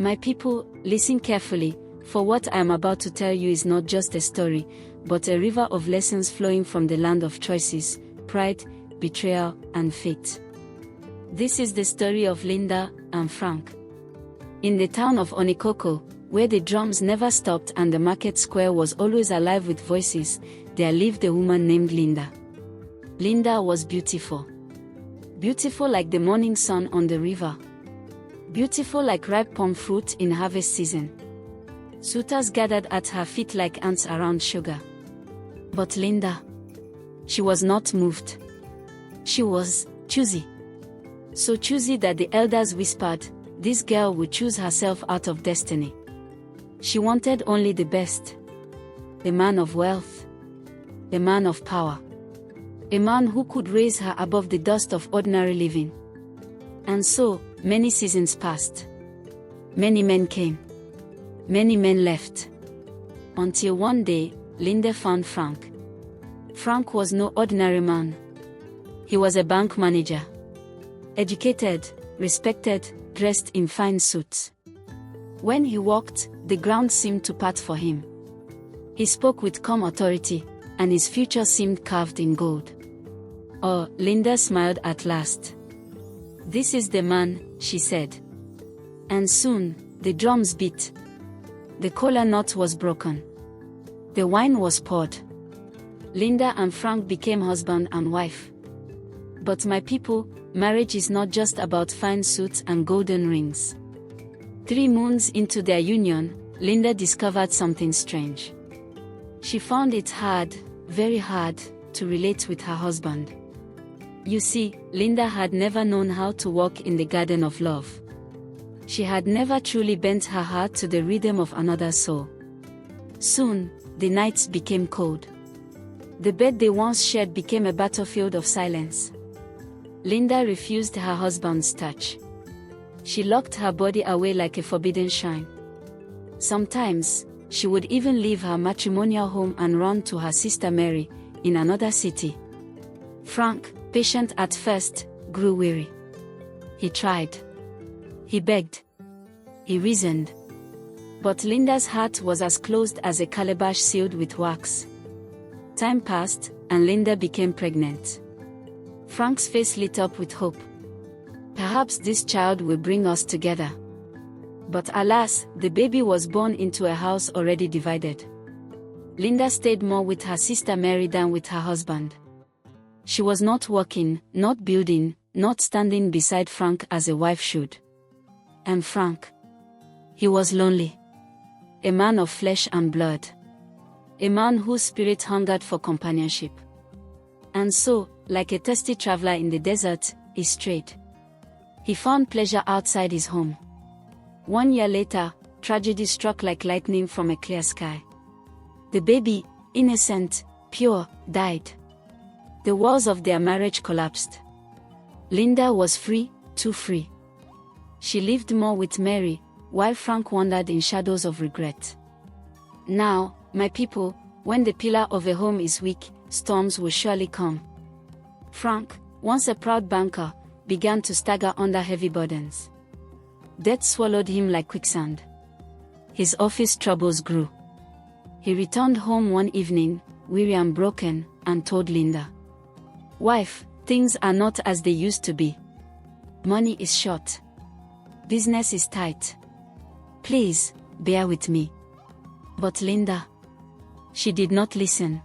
My people, listen carefully, for what I am about to tell you is not just a story, but a river of lessons flowing from the land of choices, pride, betrayal, and fate. This is the story of Linda and Frank. In the town of Onikoko, where the drums never stopped and the market square was always alive with voices, there lived a woman named Linda. Linda was beautiful. Beautiful like the morning sun on the river. Beautiful like ripe palm fruit in harvest season. Suitors gathered at her feet like ants around sugar. But Linda, she was not moved. She was choosy. So choosy that the elders whispered, this girl would choose herself out of destiny. She wanted only the best. A man of wealth. A man of power. A man who could raise her above the dust of ordinary living. And so, many seasons passed. Many men came. Many men left. Until one day, Linda found Frank. Frank was no ordinary man. He was a bank manager. Educated, respected, dressed in fine suits. When he walked, the ground seemed to part for him. He spoke with calm authority, and his future seemed carved in gold. Oh, Linda smiled at last. This is the man, she said. And soon, the drums beat. The kola nut was broken. The wine was poured. Linda and Frank became husband and wife. But my people, marriage is not just about fine suits and golden rings. 3 moons into their union, Linda discovered something strange. She found it hard, very hard, to relate with her husband. You see, Linda had never known how to walk in the garden of love. She had never truly bent her heart to the rhythm of another soul. Soon, the nights became cold. The bed they once shared became a battlefield of silence. Linda refused her husband's touch. She locked her body away like a forbidden shrine. Sometimes, she would even leave her matrimonial home and run to her sister Mary, in another city. Frank, patient at first, grew weary. He tried. He begged. He reasoned. But Linda's heart was as closed as a calabash sealed with wax. Time passed, and Linda became pregnant. Frank's face lit up with hope. Perhaps this child will bring us together. But alas, the baby was born into a house already divided. Linda stayed more with her sister Mary than with her husband. She was not working, not building, not standing beside Frank as a wife should. And Frank? He was lonely. A man of flesh and blood. A man whose spirit hungered for companionship. And so, like a thirsty traveler in the desert, he strayed. He found pleasure outside his home. 1 year later, tragedy struck like lightning from a clear sky. The baby, innocent, pure, died. The walls of their marriage collapsed. Linda was free, too free. She lived more with Mary, while Frank wandered in shadows of regret. Now, my people, when the pillar of a home is weak, storms will surely come. Frank, once a proud banker, began to stagger under heavy burdens. Death swallowed him like quicksand. His office troubles grew. He returned home one evening, weary and broken, and told Linda, "Wife, things are not as they used to be. Money is short. Business is tight. Please, bear with me." But Linda, she did not listen.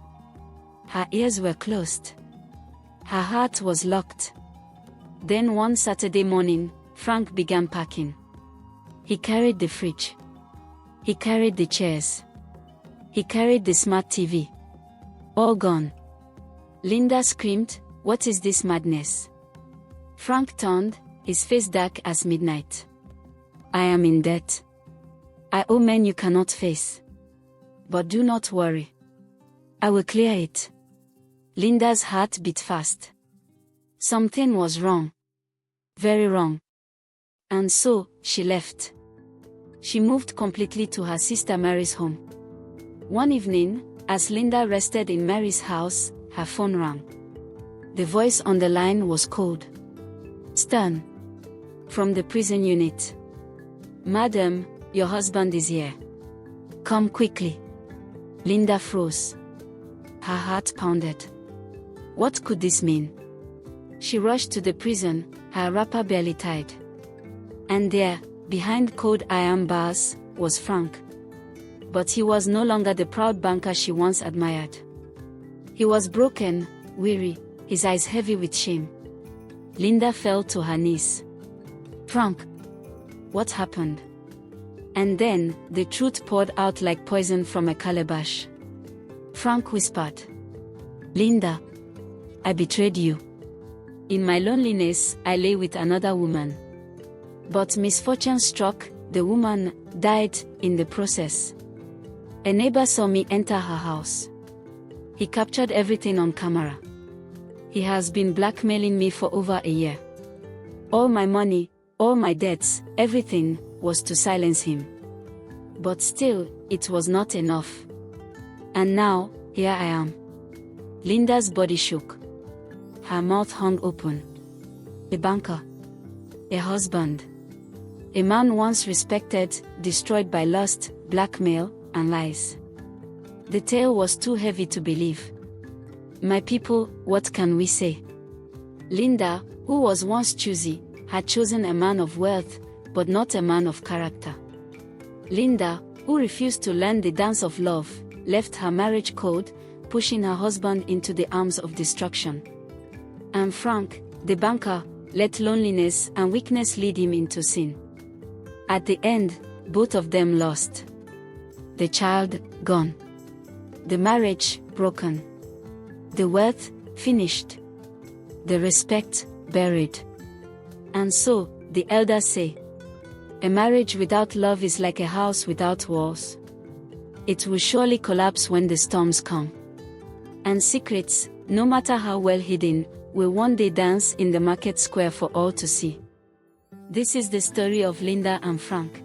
Her ears were closed. Her heart was locked. Then one Saturday morning, Frank began packing. He carried the fridge. He carried the chairs. He carried the smart TV. All gone. Linda screamed, "What is this madness?" Frank turned, his face dark as midnight. "I am in debt. I owe men you cannot face. But do not worry. I will clear it." Linda's heart beat fast. Something was wrong. Very wrong. And so, she left. She moved completely to her sister Mary's home. One evening, as Linda rested in Mary's house, her phone rang. The voice on the line was cold. Stern. From the prison unit. "Madam, your husband is here. Come quickly." Linda froze. Her heart pounded. What could this mean? She rushed to the prison, her wrapper barely tied. And there, behind cold iron bars, was Frank. But he was no longer the proud banker she once admired. He was broken, weary, his eyes heavy with shame. Linda fell to her knees. "Frank, what happened?" And then, the truth poured out like poison from a calabash. Frank whispered. "Linda, I betrayed you. In my loneliness, I lay with another woman. But misfortune struck, the woman died in the process. A neighbor saw me enter her house. He captured everything on camera. He has been blackmailing me for over a year. All my money, all my debts, everything, was to silence him. But still, it was not enough. And now, here I am." Linda's body shook. Her mouth hung open. A banker. A husband. A man once respected, destroyed by lust, blackmail, and lies. The tale was too heavy to believe. My people, what can we say? Linda, who was once choosy, had chosen a man of wealth, but not a man of character. Linda, who refused to learn the dance of love, left her marriage cold, pushing her husband into the arms of destruction. And Frank, the banker, let loneliness and weakness lead him into sin. At the end, both of them lost. The child, gone. The marriage, broken. The wealth, finished. The respect, buried. And so, the elders say, a marriage without love is like a house without walls. It will surely collapse when the storms come. And secrets, no matter how well hidden, will one day dance in the market square for all to see. This is the story of Linda and Frank.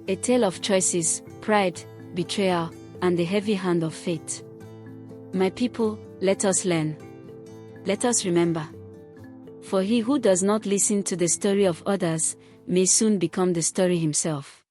A tale of choices, pride, betrayal, and the heavy hand of fate. My people, let us learn. Let us remember. For he who does not listen to the story of others, may soon become the story himself.